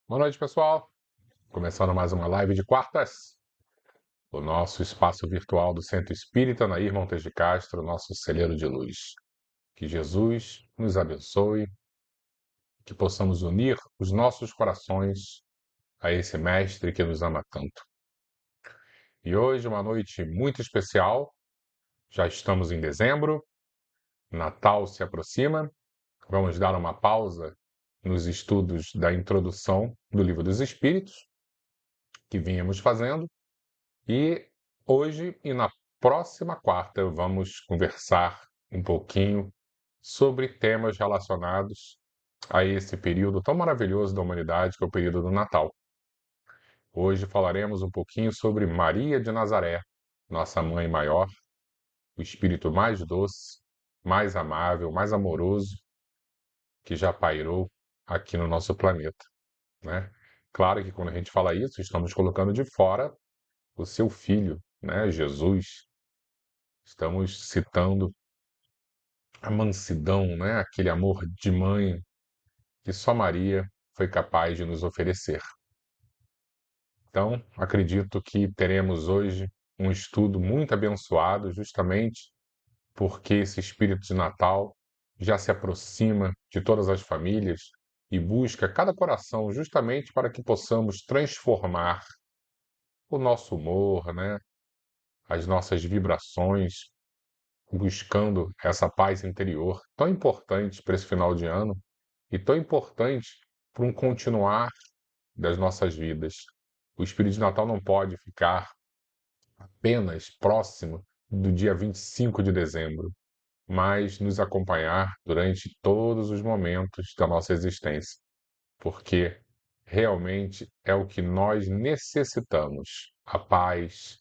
Boa noite, pessoal. Começando mais uma live de quartas, o nosso espaço virtual do Centro Espírita Nair Montes de Castro, nosso celeiro de luz. Que Jesus nos abençoe, que possamos unir os nossos corações a esse Mestre que nos ama tanto. E hoje, uma noite muito especial, já estamos em dezembro, Natal se aproxima, vamos dar uma pausa nos estudos da introdução do Livro dos Espíritos, que vínhamos fazendo. E hoje e na próxima quarta vamos conversar um pouquinho sobre temas relacionados a esse período tão maravilhoso da humanidade, que é o período do Natal. Hoje falaremos um pouquinho sobre Maria de Nazaré, nossa mãe maior, o espírito mais doce, mais amável, mais amoroso que já pairou aqui no nosso planeta, né? Claro que quando a gente fala isso, estamos colocando de fora o seu filho, né, Jesus. Estamos citando a mansidão, né? Aquele amor de mãe que só Maria foi capaz de nos oferecer. Então, acredito que teremos hoje um estudo muito abençoado, justamente porque esse espírito de Natal já se aproxima de todas as famílias e busca cada coração justamente para que possamos transformar o nosso humor, né? As nossas vibrações, buscando essa paz interior tão importante para esse final de ano e tão importante para um continuar das nossas vidas. O Espírito de Natal não pode ficar apenas próximo do dia 25 de dezembro, mas nos acompanhar durante todos os momentos da nossa existência, porque realmente é o que nós necessitamos, a paz,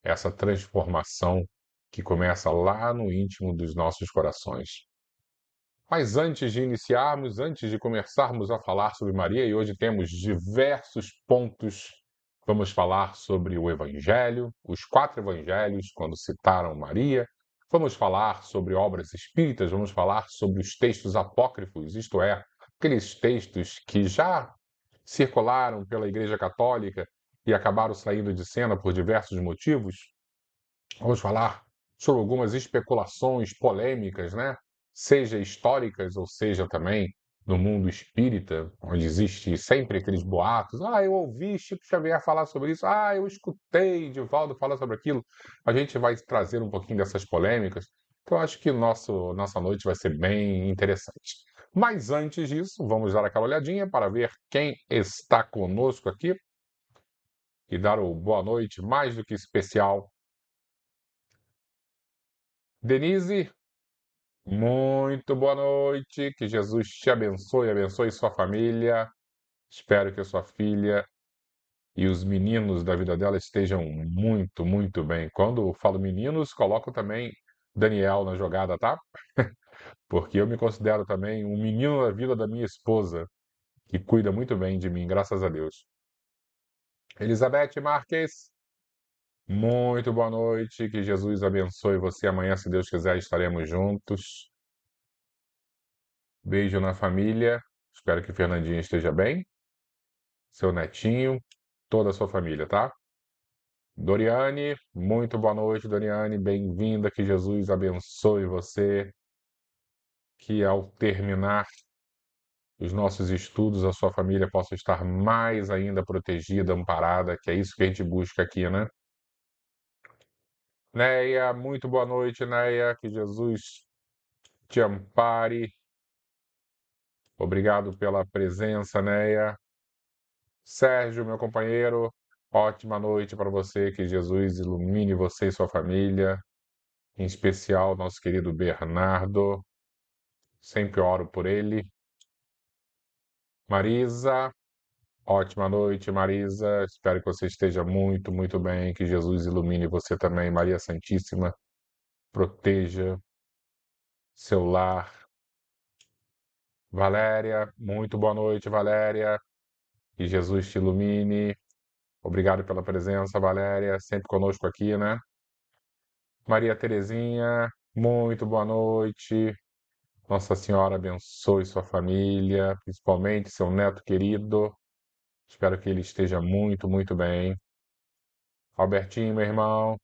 essa transformação que começa lá no íntimo dos nossos corações. Mas antes de iniciarmos, antes de começarmos a falar sobre Maria, e hoje temos diversos pontos, vamos falar sobre o Evangelho, os 4 Evangelhos, quando citaram Maria, vamos falar sobre obras espíritas, vamos falar sobre os textos apócrifos, isto é, aqueles textos que já circularam pela Igreja Católica e acabaram saindo de cena por diversos motivos. Vamos falar sobre algumas especulações polêmicas, né? Seja históricas ou seja também no mundo espírita, onde existe sempre aqueles boatos. Ah, eu ouvi Chico Xavier falar sobre isso. Ah, eu escutei Divaldo falar sobre aquilo. A gente vai trazer um pouquinho dessas polêmicas. Então, acho que nossa noite vai ser bem interessante. Mas antes disso, vamos dar aquela olhadinha para ver quem está conosco aqui e dar o boa noite mais do que especial. Denise, muito boa noite, que Jesus te abençoe, abençoe sua família. Espero que a sua filha e os meninos da vida dela estejam muito, muito bem. Quando eu falo meninos, coloco também Daniel na jogada, tá? Porque eu me considero também um menino da vida da minha esposa, que cuida muito bem de mim, graças a Deus. Elizabeth Marques, muito boa noite, que Jesus abençoe você. Amanhã, se Deus quiser, estaremos juntos. Beijo na família. Espero que Fernandinha esteja bem, seu netinho, toda a sua família, tá? Doriane, muito boa noite, Doriane. Bem-vinda. Que Jesus abençoe você. Que ao terminar os nossos estudos, a sua família possa estar mais ainda protegida, amparada, que é isso que a gente busca aqui, né? Neia, muito boa noite, Neia. Que Jesus te ampare. Obrigado pela presença, Neia. Sérgio, meu companheiro, ótima noite para você, que Jesus ilumine você e sua família, em especial nosso querido Bernardo, sempre oro por ele. Marisa, ótima noite, Marisa, espero que você esteja muito, muito bem, que Jesus ilumine você também, Maria Santíssima, proteja seu lar. Valéria, muito boa noite, Valéria, que Jesus te ilumine. Obrigado pela presença, Valéria, sempre conosco aqui, né? Maria Terezinha, muito boa noite. Nossa Senhora abençoe sua família, principalmente seu neto querido. Espero que ele esteja muito, muito bem. Albertinho, meu irmão,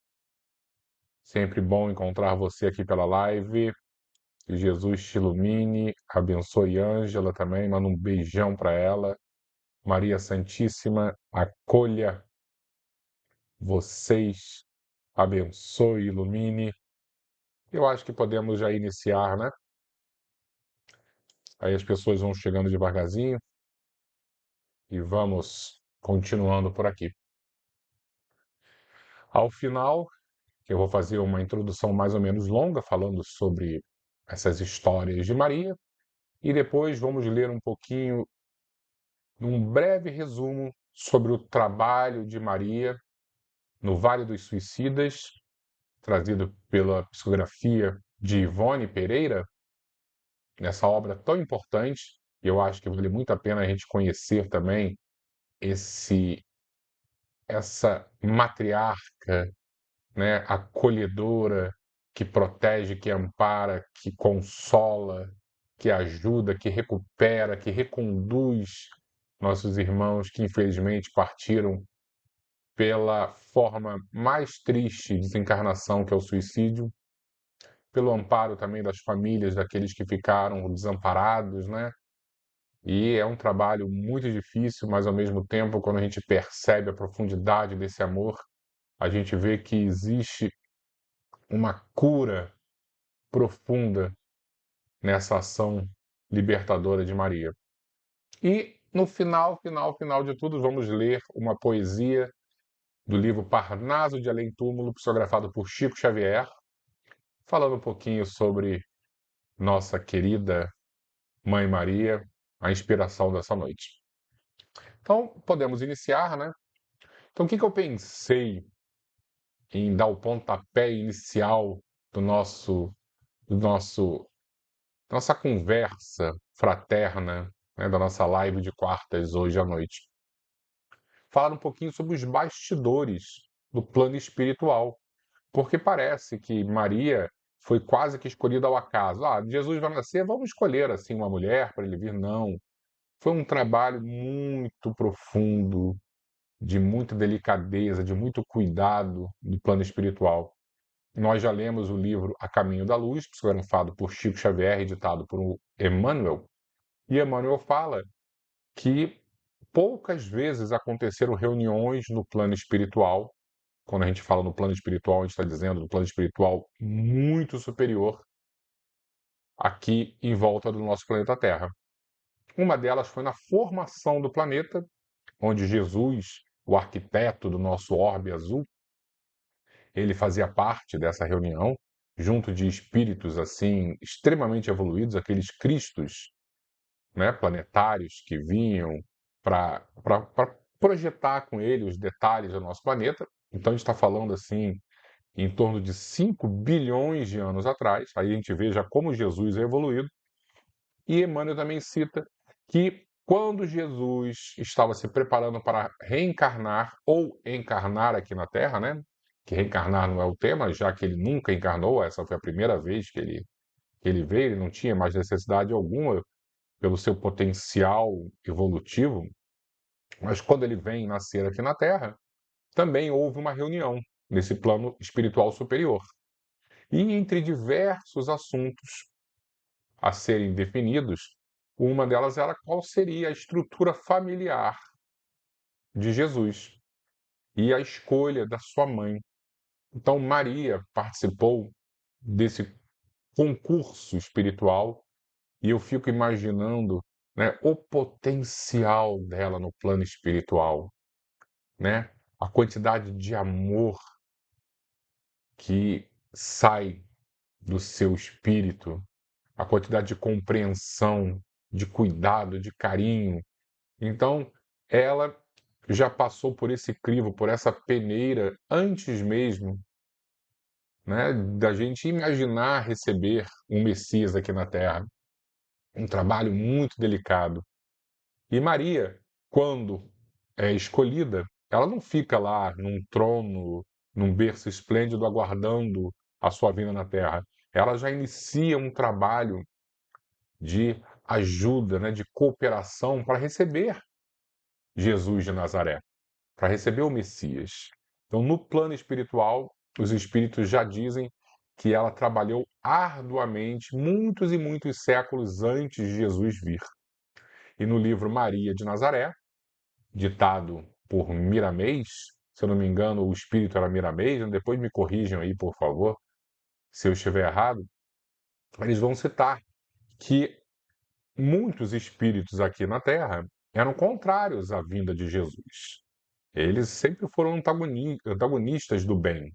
sempre bom encontrar você aqui pela live. Que Jesus te ilumine, abençoe Ângela também, manda um beijão para ela. Maria Santíssima, acolha vocês, abençoe, ilumine. Eu acho que podemos já iniciar, né? Aí as pessoas vão chegando devagarzinho e vamos continuando por aqui. Ao final, eu vou fazer uma introdução mais ou menos longa, falando sobre essas histórias de Maria, e depois vamos ler um pouquinho, um breve resumo sobre o trabalho de Maria no Vale dos Suicidas, trazido pela psicografia de Ivone Pereira, nessa obra tão importante. Eu acho que vale muito a pena a gente conhecer também esse essa matriarca, né, acolhedora, que protege, que ampara, que consola, que ajuda, que recupera, que reconduz nossos irmãos que infelizmente partiram pela forma mais triste de desencarnação, que é o suicídio, pelo amparo também das famílias daqueles que ficaram desamparados, né? E é um trabalho muito difícil, mas ao mesmo tempo, quando a gente percebe a profundidade desse amor, a gente vê que existe uma cura profunda nessa ação libertadora de Maria. E no final de tudo, vamos ler uma poesia do livro Parnaso de Além Túmulo, psicografado por Chico Xavier, falando um pouquinho sobre nossa querida Mãe Maria, a inspiração dessa noite. Então, podemos iniciar, né? Então, o que eu pensei em dar o pontapé inicial do do nosso nossa conversa fraterna, né, da nossa live de quartas hoje à noite? Falar um pouquinho sobre os bastidores do plano espiritual, porque parece que Maria foi quase que escolhida ao acaso. Ah, Jesus vai nascer, vamos escolher assim uma mulher para ele vir. Não. Foi um trabalho muito profundo, de muita delicadeza, de muito cuidado do plano espiritual. Nós já lemos o livro A Caminho da Luz, psicografado por Chico Xavier, editado por Emmanuel, e Emmanuel fala que poucas vezes aconteceram reuniões no plano espiritual. Quando a gente fala no plano espiritual, a gente está dizendo no plano espiritual muito superior aqui em volta do nosso planeta Terra. Uma delas foi na formação do planeta, onde Jesus, o arquiteto do nosso orbe azul, ele fazia parte dessa reunião, junto de espíritos assim extremamente evoluídos, aqueles cristos, né, planetários que vinham para projetar com ele os detalhes do nosso planeta. Então a gente está falando assim em torno de 5 bilhões de anos atrás. Aí a gente veja como Jesus é evoluído. E Emmanuel também cita que quando Jesus estava se preparando para reencarnar ou encarnar aqui na Terra, né? Que reencarnar não é o tema, já que ele nunca encarnou, essa foi a primeira vez que ele veio, ele não tinha mais necessidade alguma pelo seu potencial evolutivo, mas quando ele vem nascer aqui na Terra, também houve uma reunião nesse plano espiritual superior. E entre diversos assuntos a serem definidos, uma delas era qual seria a estrutura familiar de Jesus e a escolha da sua mãe. Então, Maria participou desse concurso espiritual e eu fico imaginando, né, o potencial dela no plano espiritual, né? A quantidade de amor que sai do seu espírito, a quantidade de compreensão, de cuidado, de carinho. Então, ela já passou por esse crivo, por essa peneira, antes mesmo, né, da gente imaginar receber um Messias aqui na Terra. Um trabalho muito delicado. E Maria, quando é escolhida, ela não fica lá num trono, num berço esplêndido, aguardando a sua vinda na Terra. Ela já inicia um trabalho de ajuda, né, de cooperação para receber Jesus de Nazaré, para receber o Messias. Então, no plano espiritual, os espíritos já dizem que ela trabalhou arduamente muitos e muitos séculos antes de Jesus vir. E no livro Maria de Nazaré, ditado por Miramês, se eu não me engano, o espírito era Miramês, depois me corrijam aí, por favor, se eu estiver errado, eles vão citar que muitos espíritos aqui na Terra eram contrários à vinda de Jesus. Eles sempre foram antagonistas do bem.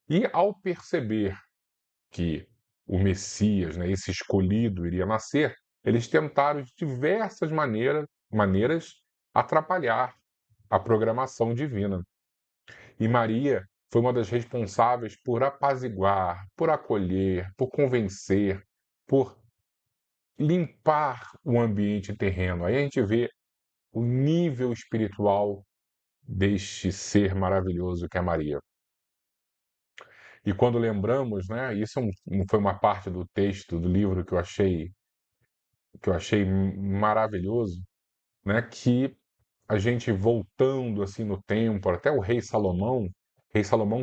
E ao perceber que o Messias, né, esse escolhido, iria nascer, eles tentaram de diversas maneiras atrapalhar a programação divina. E Maria foi uma das responsáveis por apaziguar, por acolher, por convencer, por limpar o ambiente terreno. Aí a gente vê o nível espiritual deste ser maravilhoso que é Maria. E quando lembramos, né, isso foi uma parte do texto do livro que eu achei maravilhoso, né, que a gente voltando assim no tempo, até o rei Salomão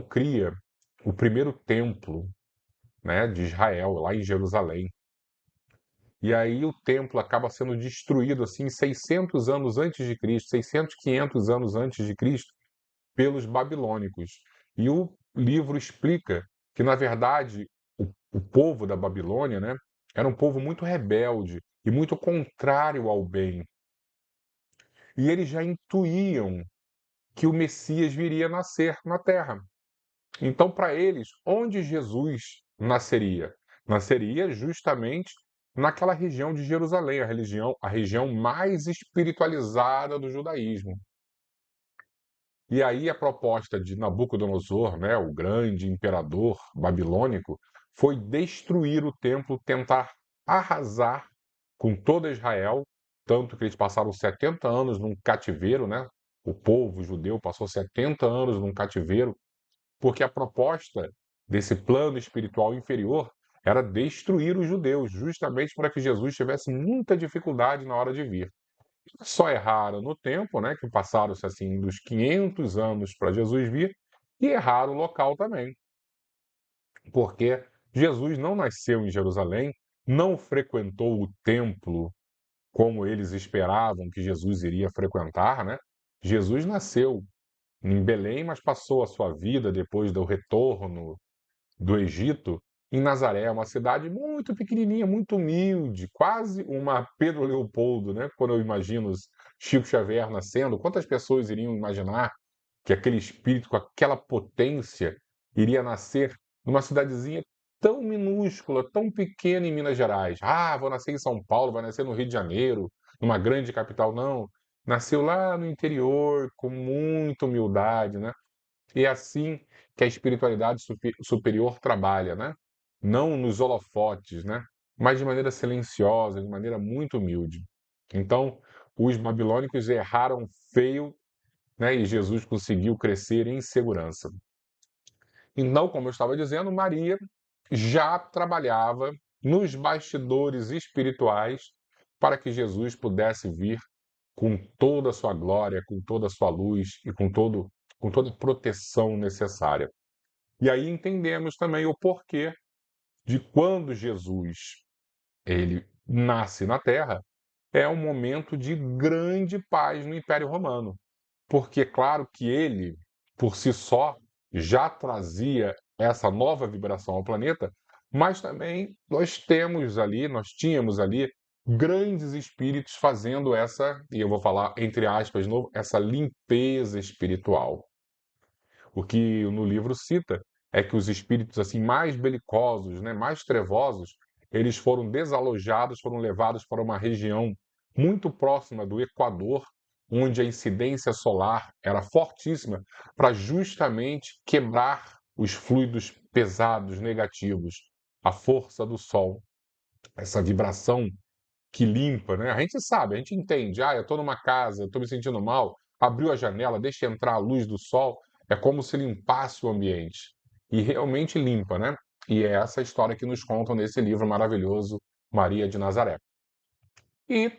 cria o primeiro templo, né, de Israel, lá em Jerusalém. E aí o templo acaba sendo destruído assim 600 anos antes de Cristo, 600, 500 anos antes de Cristo, pelos babilônicos. E o livro explica que, na verdade, o povo da Babilônia, né, era um povo muito rebelde e muito contrário ao bem. E eles já intuíam que o Messias viria nascer na terra. Então, para eles, onde Jesus nasceria? Nasceria justamente naquela região de Jerusalém, a região mais espiritualizada do judaísmo. E aí a proposta de Nabucodonosor, né, o grande imperador babilônico, foi destruir o templo, tentar arrasar com toda Israel, tanto que eles passaram 70 anos num cativeiro, né? O povo judeu passou 70 anos num cativeiro, porque a proposta desse plano espiritual inferior era destruir os judeus, justamente para que Jesus tivesse muita dificuldade na hora de vir. Só erraram no tempo, né, que passaram-se assim dos 500 anos para Jesus vir, e erraram o local também, porque Jesus não nasceu em Jerusalém, não frequentou o templo como eles esperavam que Jesus iria frequentar, né? Jesus nasceu em Belém, mas passou a sua vida depois do retorno do Egito em Nazaré, uma cidade muito pequenininha, muito humilde, quase uma Pedro Leopoldo, né? Quando eu imagino Chico Xavier nascendo, quantas pessoas iriam imaginar que aquele espírito com aquela potência iria nascer numa cidadezinha tão minúscula, tão pequena em Minas Gerais? Ah, vou nascer em São Paulo, vai nascer no Rio de Janeiro, numa grande capital. Não, nasceu lá no interior, com muita humildade, né? E é assim que a espiritualidade superior trabalha, né? Não nos holofotes, né? Mas de maneira silenciosa, de maneira muito humilde. Então, os babilônicos erraram feio, né? E Jesus conseguiu crescer em segurança. Então, como eu estava dizendo, Maria já trabalhava nos bastidores espirituais para que Jesus pudesse vir com toda a sua glória, com toda a sua luz e com toda a proteção necessária. E aí entendemos também o porquê de quando Jesus ele nasce na Terra, é um momento de grande paz no Império Romano. Porque, claro que ele, por si só, já trazia essa nova vibração ao planeta, mas também nós tínhamos ali grandes espíritos fazendo essa, e eu vou falar entre aspas de novo, essa limpeza espiritual. O que no livro cita é que os espíritos assim mais belicosos, né, mais trevosos, eles foram desalojados, foram levados para uma região muito próxima do Equador, onde a incidência solar era fortíssima, para justamente quebrar os fluidos pesados, negativos, a força do Sol, essa vibração que limpa, né? A gente sabe, a gente entende. Ah, eu estou numa casa, estou me sentindo mal, abriu a janela, deixa entrar a luz do sol, é como se limpasse o ambiente. E realmente limpa, né? E é essa história que nos contam nesse livro maravilhoso, Maria de Nazaré. E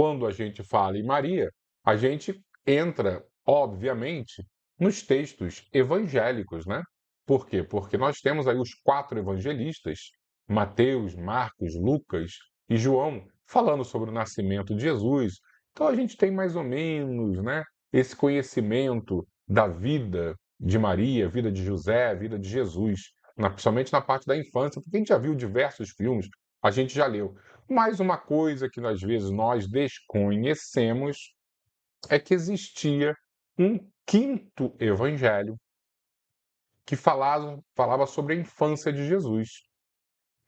quando a gente fala em Maria, a gente entra, obviamente, nos textos evangélicos, né? Por quê? Porque nós temos aí os 4 evangelistas, Mateus, Marcos, Lucas e João, falando sobre o nascimento de Jesus. Então a gente tem mais ou menos, né, esse conhecimento da vida de Maria, vida de José, vida de Jesus, principalmente na parte da infância, porque a gente já viu diversos filmes, a gente já leu. Mas uma coisa que às vezes nós desconhecemos é que existia um quinto evangelho que falava sobre a infância de Jesus.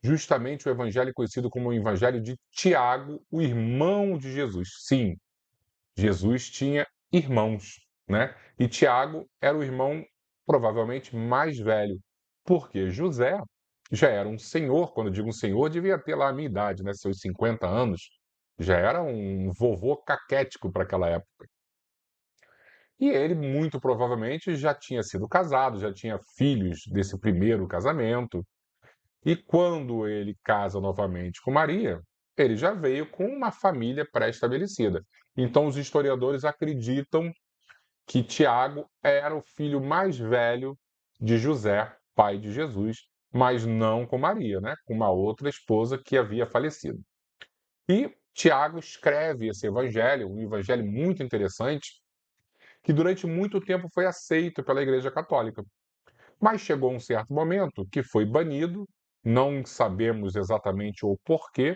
Justamente o evangelho conhecido como o evangelho de Tiago, o irmão de Jesus. Sim, Jesus tinha irmãos, né? E Tiago era o irmão provavelmente mais velho, porque José já era um senhor, quando eu digo um senhor, devia ter lá a minha idade, né? Seus 50 anos. Já era um vovô caquético para aquela época. E ele, muito provavelmente, já tinha sido casado, já tinha filhos desse primeiro casamento. E quando ele casa novamente com Maria, ele já veio com uma família pré-estabelecida. Então, os historiadores acreditam que Tiago era o filho mais velho de José, pai de Jesus, mas não com Maria, né? Com uma outra esposa que havia falecido. E Tiago escreve esse evangelho, um evangelho muito interessante, que durante muito tempo foi aceito pela Igreja Católica. Mas chegou um certo momento que foi banido, não sabemos exatamente o porquê,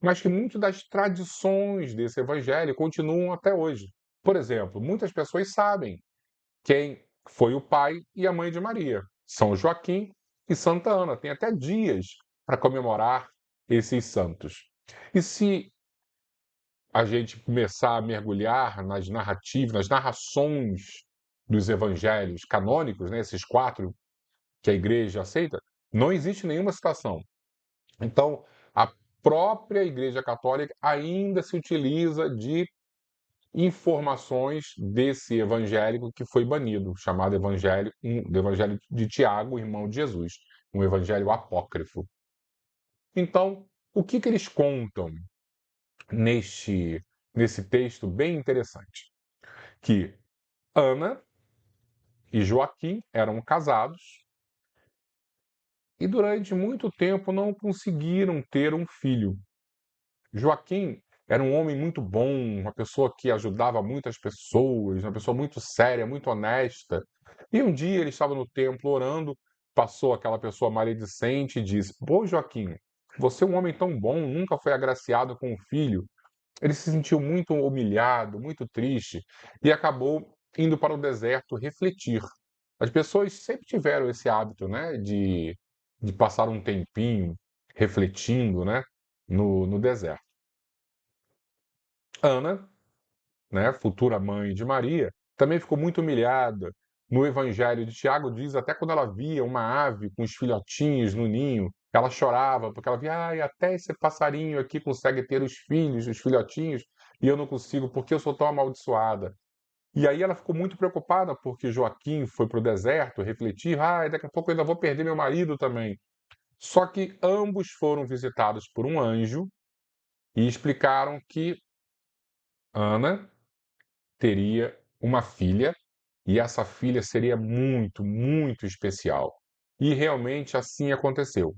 mas que muitas das tradições desse evangelho continuam até hoje. Por exemplo, muitas pessoas sabem quem foi o pai e a mãe de Maria, São Joaquim e Santa Ana. Tem até dias para comemorar esses santos. E se a gente começar a mergulhar nas narrativas, nas narrações dos evangelhos canônicos, né, esses 4 que a igreja aceita, não existe nenhuma citação. Então, a própria Igreja Católica ainda se utiliza de informações desse evangélico que foi banido, chamado do Evangelho de Tiago, irmão de Jesus, um evangelho apócrifo. Então, o que eles contam nesse texto bem interessante? Que Ana e Joaquim eram casados e durante muito tempo não conseguiram ter um filho. Joaquim era um homem muito bom, uma pessoa que ajudava muitas pessoas, uma pessoa muito séria, muito honesta. E um dia ele estava no templo orando, passou aquela pessoa maledicente e disse: Pô, Joaquim, você é um homem tão bom, nunca foi agraciado com um filho. Ele se sentiu muito humilhado, muito triste e acabou indo para o deserto refletir. As pessoas sempre tiveram esse hábito, né, de passar um tempinho refletindo, né, no deserto. Ana, né, futura mãe de Maria, também ficou muito humilhada. No Evangelho de Tiago diz até quando ela via uma ave com os filhotinhos no ninho, ela chorava porque ela via, ai, até esse passarinho aqui consegue ter os filhos, os filhotinhos, e eu não consigo porque eu sou tão amaldiçoada. E aí ela ficou muito preocupada porque Joaquim foi para o deserto refletir, ai, daqui a pouco eu ainda vou perder meu marido também. Só que ambos foram visitados por um anjo e explicaram que Ana teria uma filha e essa filha seria muito, muito especial. E realmente assim aconteceu.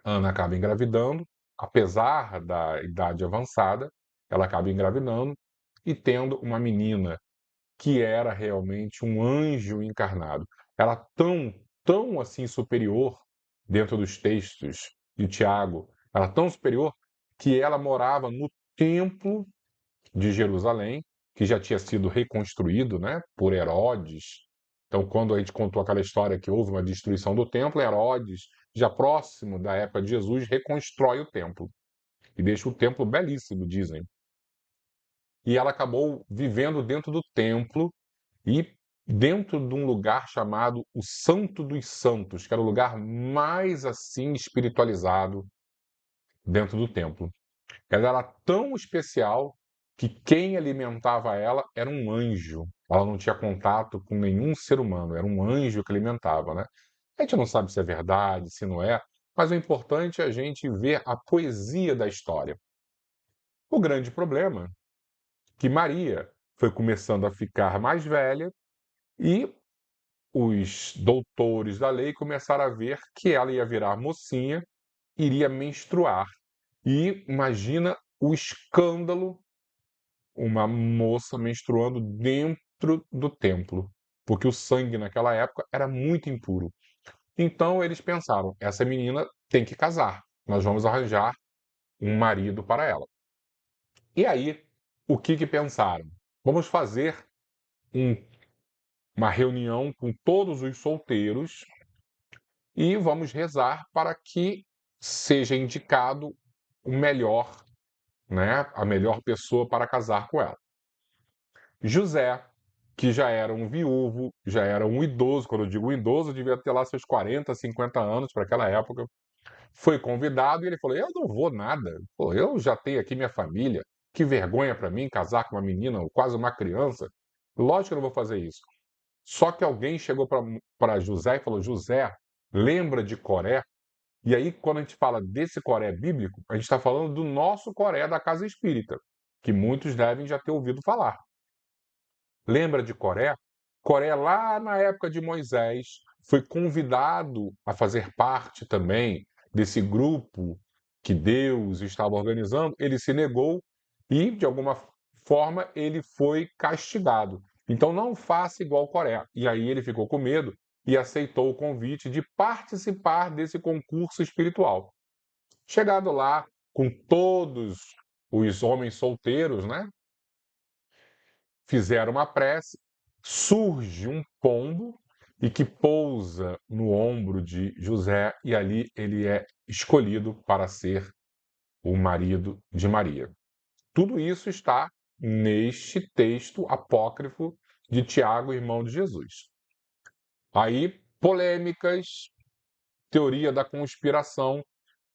Ana acaba engravidando, apesar da idade avançada, ela acaba engravidando e tendo uma menina que era realmente um anjo encarnado. Era tão assim superior dentro dos textos de Tiago, era tão superior que ela morava no templo de Jerusalém, que já tinha sido reconstruído, né, por Herodes. Então, quando a gente contou aquela história que houve uma destruição do templo, Herodes, já próximo da época de Jesus, reconstrói o templo e deixa o templo belíssimo, dizem. E ela acabou vivendo dentro do templo e dentro de um lugar chamado o Santo dos Santos, que era o lugar mais assim espiritualizado dentro do templo. Ela era tão especial que quem alimentava ela era um anjo. Ela não tinha contato com nenhum ser humano, era um anjo que alimentava, né? A gente não sabe se é verdade, se não é, mas o importante é a gente ver a poesia da história. O grande problema é que Maria foi começando a ficar mais velha e os doutores da lei começaram a ver que ela ia virar mocinha, iria menstruar. E imagina o escândalo, uma moça menstruando dentro do templo, porque o sangue naquela época era muito impuro. Então eles pensaram: essa menina tem que casar, nós vamos arranjar um marido para ela. E aí, o que pensaram? Vamos fazer um- uma reunião com todos os solteiros e vamos rezar para que seja indicado o melhor, né, a melhor pessoa para casar com ela. José, que já era um viúvo, já era um idoso, quando eu digo idoso, devia ter lá seus 40, 50 anos para aquela época, foi convidado e ele falou: eu não vou nada, pô, eu já tenho aqui minha família, que vergonha para mim casar com uma menina, quase uma criança, lógico que eu não vou fazer isso. Só que alguém chegou para José e falou: José, lembra de Coré? E aí, quando a gente fala desse Coré bíblico, a gente está falando do nosso Coré da casa espírita, que muitos devem já ter ouvido falar. Lembra de Coré? Coré, lá na época de Moisés, foi convidado a fazer parte também desse grupo que Deus estava organizando. Ele se negou e, de alguma forma, ele foi castigado. Então, não faça igual Coré. E aí ele ficou com medo e aceitou o convite de participar desse concurso espiritual. Chegado lá, com todos os homens solteiros, né? Fizeram uma prece, surge um pombo e que pousa no ombro de José, e ali ele é escolhido para ser o marido de Maria. Tudo isso está neste texto apócrifo de Tiago, irmão de Jesus. Aí, polêmicas, teoria da conspiração.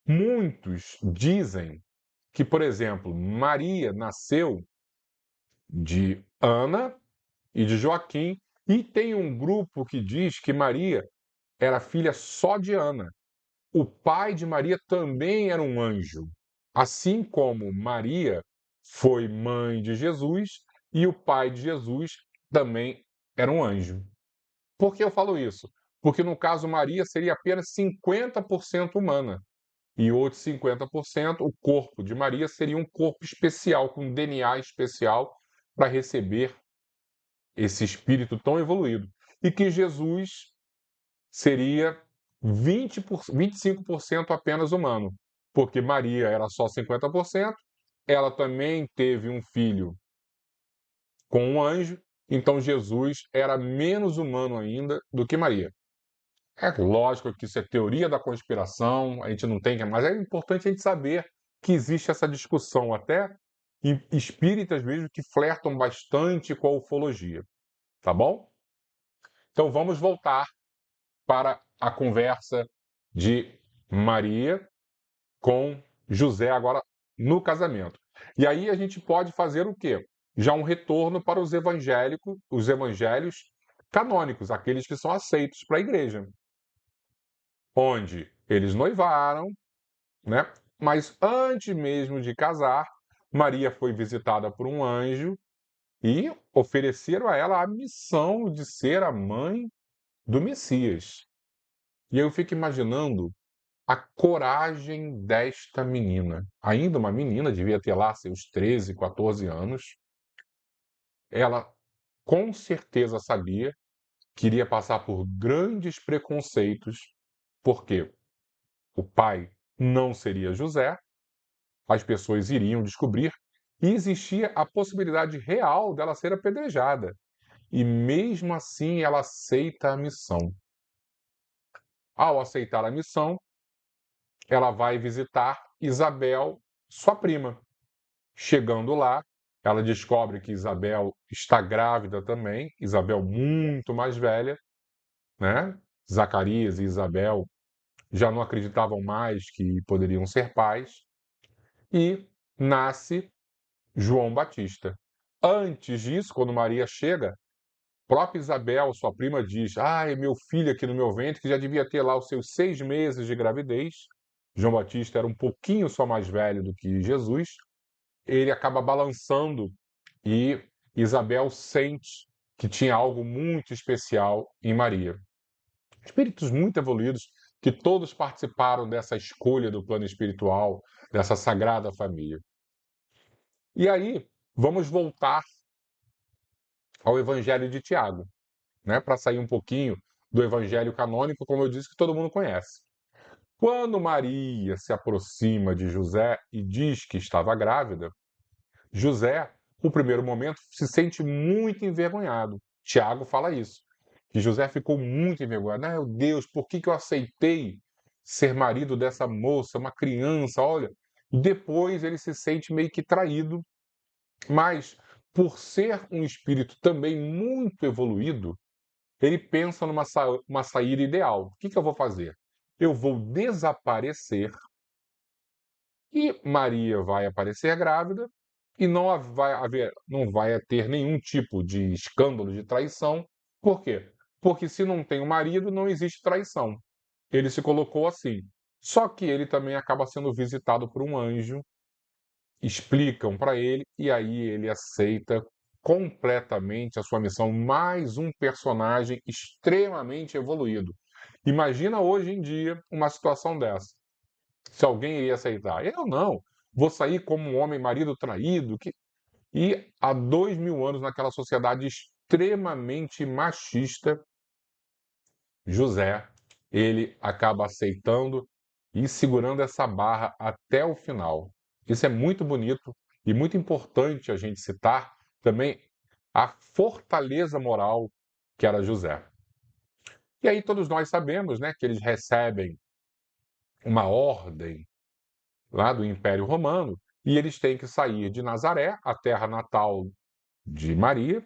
Muitos dizem que, por exemplo, Maria nasceu de Ana e de Joaquim, e tem um grupo que diz que Maria era filha só de Ana. O pai de Maria também era um anjo, assim como Maria foi mãe de Jesus e o pai de Jesus também era um anjo. Por que eu falo isso? Porque no caso Maria seria apenas 50% humana e outros 50%, o corpo de Maria seria um corpo especial, com DNA especial para receber esse espírito tão evoluído. E que Jesus seria 25% apenas humano, porque Maria era só 50%, ela também teve um filho com um anjo, então Jesus era menos humano ainda do que Maria. É lógico que isso é teoria da conspiração, a gente não tem que, mas é importante a gente saber que existe essa discussão até em espíritas mesmo que flertam bastante com a ufologia, tá bom? Então vamos voltar para a conversa de Maria com José agora no casamento. E aí a gente pode fazer o quê? Já um retorno para os evangelhos canônicos, aqueles que são aceitos para a igreja, onde eles noivaram, né? Mas antes mesmo de casar, Maria foi visitada por um anjo e ofereceram a ela a missão de ser a mãe do Messias. E eu fico imaginando a coragem desta menina. Ainda uma menina, devia ter lá seus 13, 14 anos. Ela com certeza sabia que iria passar por grandes preconceitos, porque o pai não seria José, as pessoas iriam descobrir, e existia a possibilidade real dela ser apedrejada. E mesmo assim ela aceita a missão. Ao aceitar a missão, ela vai visitar Isabel, sua prima. Chegando lá, ela descobre que Isabel está grávida também, Isabel muito mais velha, né? Zacarias e Isabel já não acreditavam mais que poderiam ser pais, e nasce João Batista. Antes disso, quando Maria chega, própria Isabel, sua prima, diz: ah, é meu filho aqui no meu ventre, que já devia ter lá os seus 6 meses de gravidez. João Batista era um pouquinho só mais velho do que Jesus. ele acaba balançando e Isabel sente que tinha algo muito especial em Maria. Espíritos muito evoluídos que todos participaram dessa escolha do plano espiritual, dessa sagrada família. E aí, vamos voltar ao Evangelho de Tiago, né, para sair um pouquinho do Evangelho canônico, como eu disse, que todo mundo conhece. Quando Maria se aproxima de José e diz que estava grávida, José, no primeiro momento, se sente muito envergonhado. Tiago fala isso, que José ficou muito envergonhado. Meu Deus, por que eu aceitei ser marido dessa moça, uma criança? Olha, depois ele se sente meio que traído, mas por ser um espírito também muito evoluído, ele pensa numa uma saída ideal. O que eu vou fazer? Eu vou desaparecer e Maria vai aparecer grávida e não vai ter nenhum tipo de escândalo de traição. Por quê? Porque se não tem o marido, não existe traição. Ele se colocou assim. Só que ele também acaba sendo visitado por um anjo, explicam para ele e aí ele aceita completamente a sua missão. Mais um personagem extremamente evoluído. Imagina hoje em dia uma situação dessa. Se alguém iria aceitar. Eu não. Vou sair como um homem marido traído. E há 2000 anos, naquela sociedade extremamente machista, José, ele acaba aceitando e segurando essa barra até o final. Isso é muito bonito e muito importante a gente citar também a fortaleza moral que era José. E aí todos nós sabemos, né, que eles recebem uma ordem lá do Império Romano, e eles têm que sair de Nazaré, a terra natal de Maria,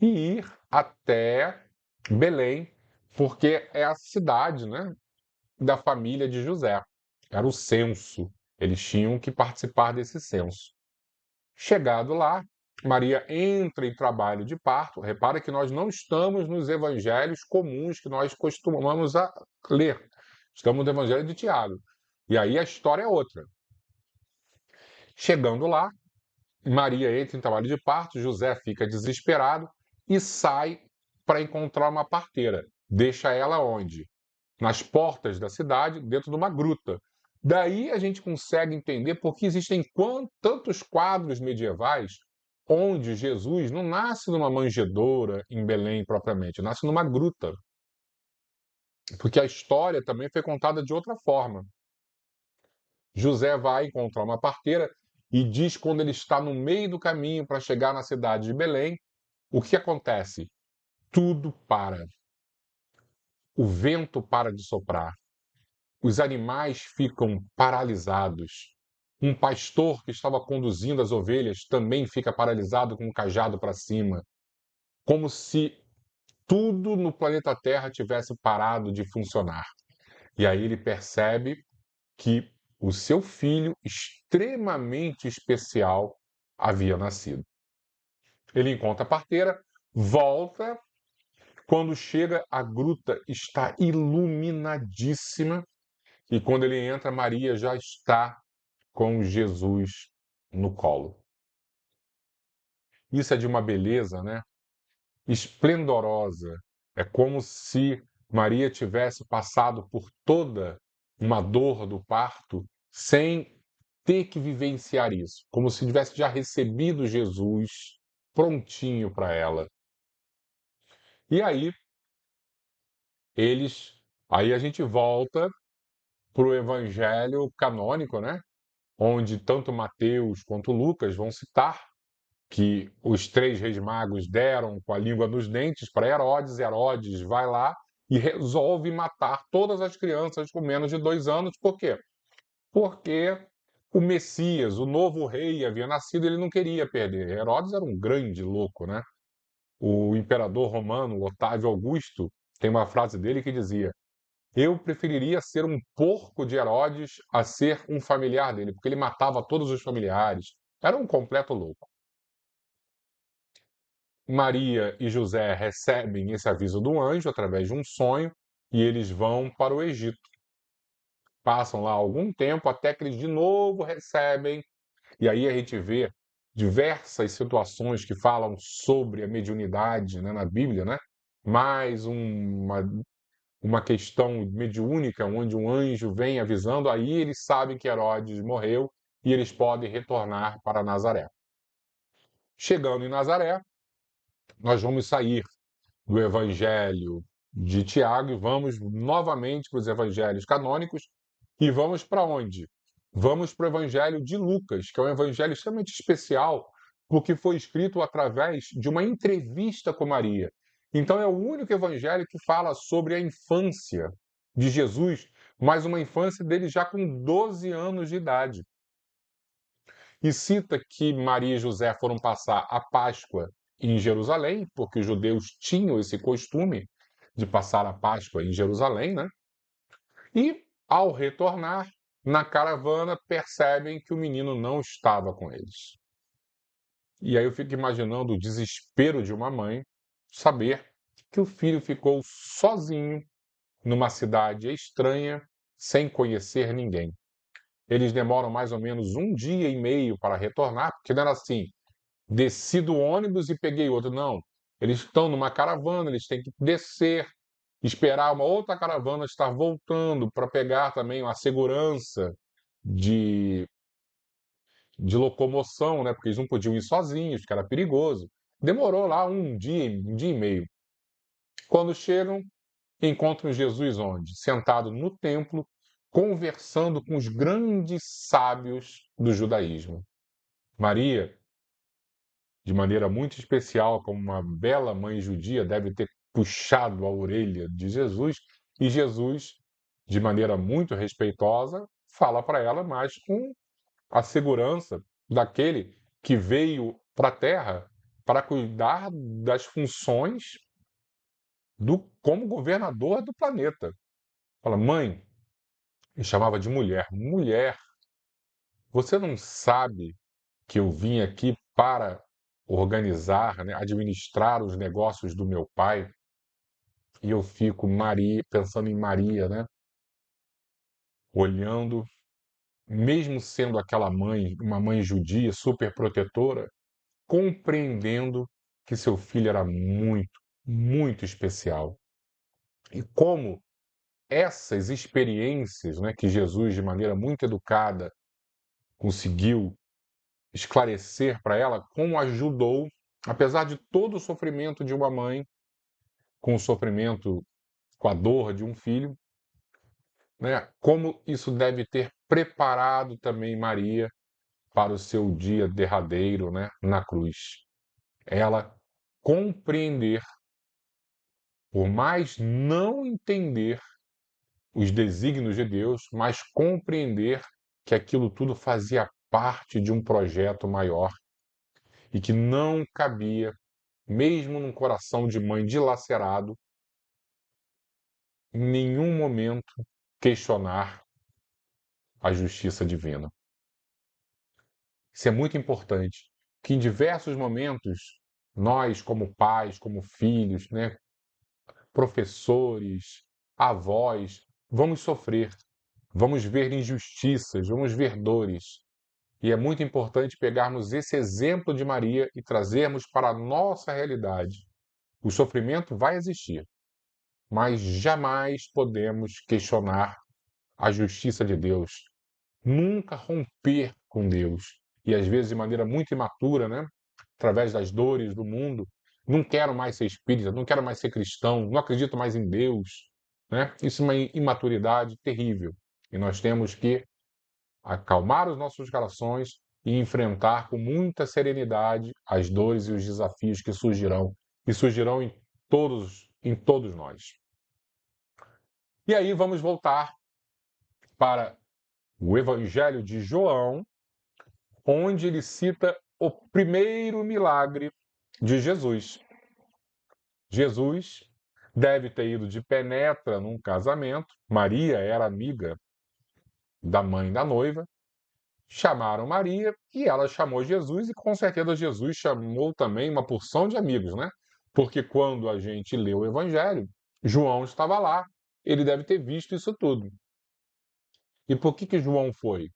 e ir até Belém, porque é a cidade, né, da família de José. Era o censo. Eles tinham que participar desse censo. Chegado lá, Maria entra em trabalho de parto. Repara que nós não estamos nos evangelhos comuns que nós costumamos a ler. Estamos no evangelho de Tiago. E aí a história é outra. Chegando lá, Maria entra em trabalho de parto, José fica desesperado e sai para encontrar uma parteira. Deixa ela onde? Nas portas da cidade, dentro de uma gruta. Daí a gente consegue entender por que existem tantos quadros medievais onde Jesus não nasce numa manjedoura em Belém propriamente, nasce numa gruta. Porque a história também foi contada de outra forma. José vai encontrar uma parteira e diz quando ele está no meio do caminho para chegar na cidade de Belém, o que acontece? Tudo para. O vento para de soprar. Os animais ficam paralisados. Um pastor que estava conduzindo as ovelhas também fica paralisado com o cajado para cima. Como se tudo no planeta Terra tivesse parado de funcionar. E aí ele percebe que o seu filho, extremamente especial, havia nascido. Ele encontra a parteira, volta. Quando chega, a gruta está iluminadíssima. E quando ele entra, Maria já está com Jesus no colo. Isso é de uma beleza, né? Esplendorosa. É como se Maria tivesse passado por toda uma dor do parto sem ter que vivenciar isso, como se tivesse já recebido Jesus prontinho para ela. E eles, aí a gente volta para o evangelho canônico, né? Onde tanto Mateus quanto Lucas vão citar que os três reis magos deram com a língua nos dentes para Herodes. Herodes vai lá e resolve matar todas as crianças com menos de 2 anos. Por quê? Porque o Messias, o novo rei, havia nascido e ele não queria perder. Herodes era um grande louco, né? O imperador romano, Otávio Augusto, tem uma frase dele que dizia: eu preferiria ser um porco de Herodes a ser um familiar dele, porque ele matava todos os familiares. Era um completo louco. Maria e José recebem esse aviso do anjo através de um sonho e eles vão para o Egito. Passam lá algum tempo até que eles de novo recebem E aí a gente vê diversas situações que falam sobre a mediunidade, né, na Bíblia, né? Mais uma questão mediúnica, onde um anjo vem avisando, aí eles sabem que Herodes morreu e eles podem retornar para Nazaré. Chegando em Nazaré, nós vamos sair do Evangelho de Tiago e vamos novamente para os evangelhos canônicos. E vamos para onde? Vamos para o Evangelho de Lucas, que é um evangelho extremamente especial, porque foi escrito através de uma entrevista com Maria. Então é o único evangelho que fala sobre a infância de Jesus, mas uma infância dele já com 12 anos de idade. E cita que Maria e José foram passar a Páscoa em Jerusalém, porque os judeus tinham esse costume de passar a Páscoa em Jerusalém, né? E, ao retornar, na caravana, percebem que o menino não estava com eles. E aí eu fico imaginando o desespero de uma mãe saber que o filho ficou sozinho numa cidade estranha, sem conhecer ninguém. Eles demoram mais ou menos um dia e meio para retornar, porque não era assim, desci do ônibus e peguei outro. Não. Eles estão numa caravana, eles têm que descer, esperar uma outra caravana estar voltando para pegar também uma segurança de, de locomoção, né? Porque eles não podiam ir sozinhos, que era perigoso. Demorou lá um dia e meio. Quando chegam, encontram Jesus onde? Sentado no templo, conversando com os grandes sábios do judaísmo. Maria, de maneira muito especial, como uma bela mãe judia, deve ter puxado a orelha de Jesus, e Jesus, de maneira muito respeitosa, fala para ela, mas com a segurança daquele que veio para a Terra para cuidar das funções como governador do planeta. Fala, mãe, me chamava de mulher. Mulher, você não sabe que eu vim aqui para organizar, né, administrar os negócios do meu pai, e eu fico pensando em Maria, né, olhando, mesmo sendo aquela mãe, uma mãe judia, super protetora, compreendendo que seu filho era muito, muito especial. E como essas experiências, né, que Jesus, de maneira muito educada, conseguiu esclarecer para ela, como ajudou, apesar de todo o sofrimento de uma mãe, com o sofrimento, com a dor de um filho, né? Como isso deve ter preparado também Maria para o seu dia derradeiro, né, na cruz. Ela compreender, por mais não entender os desígnios de Deus, mas compreender que aquilo tudo fazia parte de um projeto maior e que não cabia, mesmo num coração de mãe dilacerado, em nenhum momento questionar a justiça divina. Isso é muito importante, que em diversos momentos nós, como pais, como filhos, né, professores, avós, vamos sofrer, vamos ver injustiças, vamos ver dores. E é muito importante pegarmos esse exemplo de Maria e trazermos para a nossa realidade. O sofrimento vai existir, mas jamais podemos questionar a justiça de Deus, nunca romper com Deus. E às vezes de maneira muito imatura, né? Através das dores do mundo, não quero mais ser espírita, não quero mais ser cristão, não acredito mais em Deus, né? Isso é uma imaturidade terrível. E nós temos que acalmar os nossos corações e enfrentar com muita serenidade as dores e os desafios que surgirão, e surgirão em todos nós. E aí vamos voltar para o Evangelho de João, onde ele cita o primeiro milagre de Jesus. Jesus deve ter ido de penetra num casamento. Maria era amiga da mãe da noiva. Chamaram Maria e ela chamou Jesus, e com certeza Jesus chamou também uma porção de amigos, né? Porque quando a gente lê o Evangelho, João estava lá, ele deve ter visto isso tudo. E por que João foi?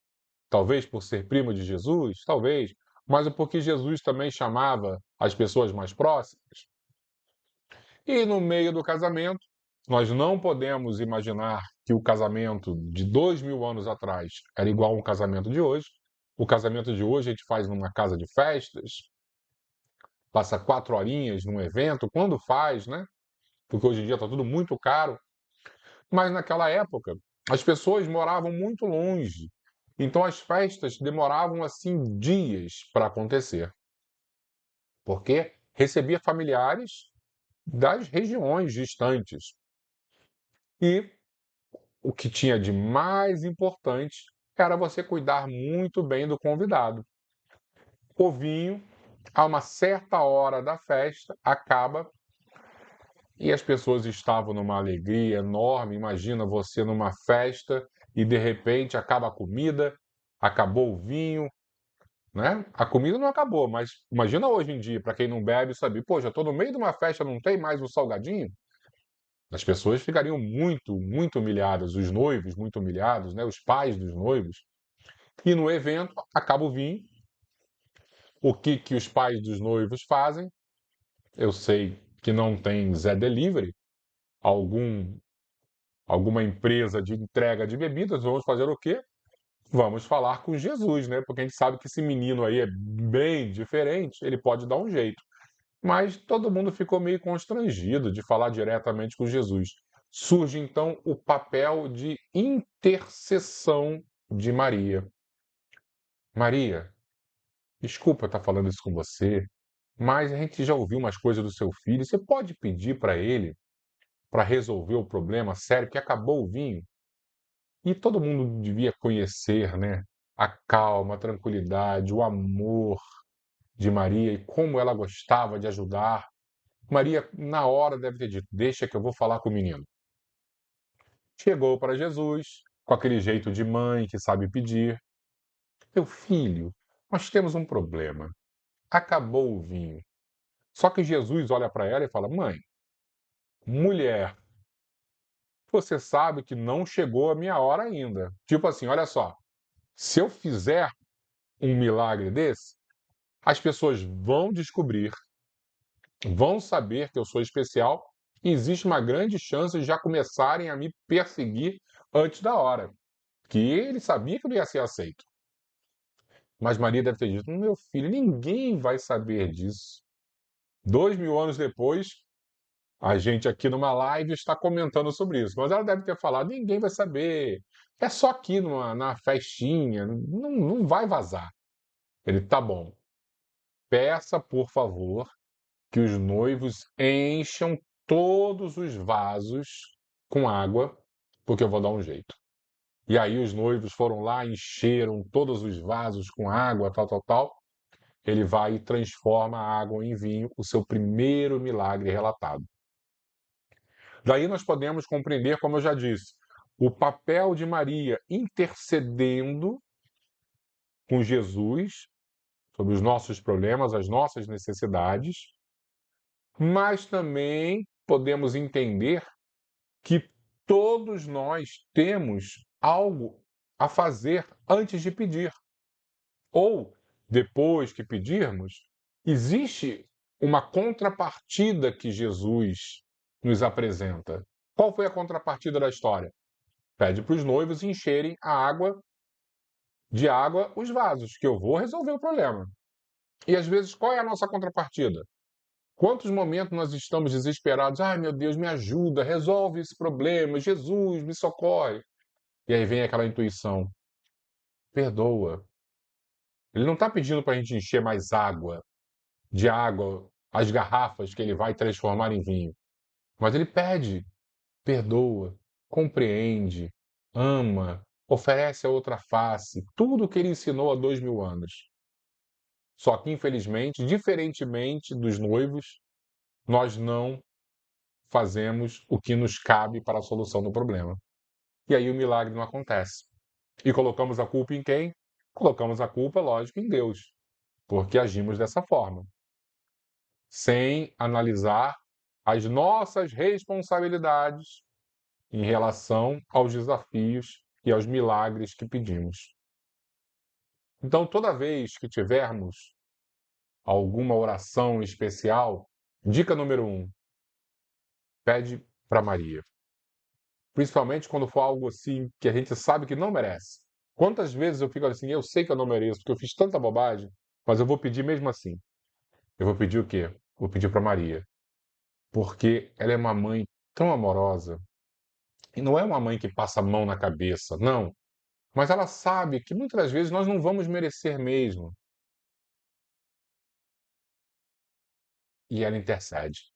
Talvez por ser primo de Jesus, talvez, mas porque Jesus também chamava as pessoas mais próximas. E no meio do casamento, nós não podemos imaginar que o casamento de 2000 anos atrás era igual a um casamento de hoje. O casamento de hoje a gente faz numa casa de festas, passa 4 horinhas num evento, quando faz, né? Porque hoje em dia está tudo muito caro. Mas naquela época, as pessoas moravam muito longe. Então as festas demoravam assim dias para acontecer, porque recebia familiares das regiões distantes. E o que tinha de mais importante era você cuidar muito bem do convidado. O vinho, a uma certa hora da festa, acaba e as pessoas estavam numa alegria enorme. Imagina você numa festa e de repente acaba a comida, acabou o vinho, né? A comida não acabou, mas imagina hoje em dia, para quem não bebe, saber, poxa, estou no meio de uma festa, não tem mais o salgadinho? As pessoas ficariam muito, muito humilhadas, os noivos muito humilhados, né? Os pais dos noivos. E no evento acaba o vinho. O que os pais dos noivos fazem? Eu sei que não tem Zé Delivery, algum, alguma empresa de entrega de bebidas, vamos fazer o quê? Vamos falar com Jesus, né? Porque a gente sabe que esse menino aí é bem diferente, ele pode dar um jeito. Mas todo mundo ficou meio constrangido de falar diretamente com Jesus. Surge então o papel de intercessão de Maria. Maria, desculpa estar falando isso com você, mas a gente já ouviu umas coisas do seu filho. Você pode pedir para ele para resolver o problema sério, que acabou o vinho? E todo mundo devia conhecer, né? A calma, a tranquilidade, o amor de Maria e como ela gostava de ajudar. Maria, na hora, deve ter dito: Deixa que eu vou falar com o menino. Chegou para Jesus, com aquele jeito de mãe que sabe pedir: Meu filho, nós temos um problema. Acabou o vinho. Só que Jesus olha para ela e fala: Mãe, mulher, você sabe que não chegou a minha hora ainda. Tipo assim, olha só, se eu fizer um milagre desse, as pessoas vão descobrir, vão saber que eu sou especial e existe uma grande chance de já começarem a me perseguir antes da hora, que ele sabia que não ia ser aceito. Mas Maria deve ter dito: Meu filho, ninguém vai saber disso. 2000 anos depois, a gente aqui numa live está comentando sobre isso. Mas ela deve ter falado: ninguém vai saber. É só aqui na festinha, não vai vazar. Ele: Tá bom, peça, por favor, que os noivos encham todos os vasos com água, porque eu vou dar um jeito. E aí os noivos foram lá, encheram todos os vasos com água, tal, tal, tal. Ele vai e transforma a água em vinho, o seu primeiro milagre relatado. Daí nós podemos compreender, como eu já disse, o papel de Maria intercedendo com Jesus sobre os nossos problemas, as nossas necessidades, mas também podemos entender que todos nós temos algo a fazer antes de pedir. Ou, depois que pedirmos, existe uma contrapartida que Jesus nos apresenta. Qual foi a contrapartida da história? Pede para os noivos encherem de água os vasos, que eu vou resolver o problema. E às vezes, qual é a nossa contrapartida? Quantos momentos nós estamos desesperados? Ai, meu Deus, me ajuda, resolve esse problema, Jesus, me socorre. E aí vem aquela intuição: perdoa. Ele não está pedindo para a gente encher mais de água, as garrafas que ele vai transformar em vinho. Mas ele pede: perdoa, compreende, ama, oferece a outra face, tudo o que ele ensinou há 2000 anos. Só que, infelizmente, diferentemente dos noivos, nós não fazemos o que nos cabe para a solução do problema. E aí o milagre não acontece. E colocamos a culpa em quem? Colocamos a culpa, lógico, em Deus, porque agimos dessa forma, sem analisar as nossas responsabilidades em relação aos desafios e aos milagres que pedimos. Então, toda vez que tivermos alguma oração especial, dica número 1, pede para Maria. Principalmente quando for algo assim que a gente sabe que não merece. Quantas vezes eu fico assim, eu sei que eu não mereço, porque eu fiz tanta bobagem, mas eu vou pedir mesmo assim. Eu vou pedir o quê? Vou pedir para Maria. Porque ela é uma mãe tão amorosa. E não é uma mãe que passa a mão na cabeça, não. Mas ela sabe que muitas das vezes nós não vamos merecer mesmo. E ela intercede.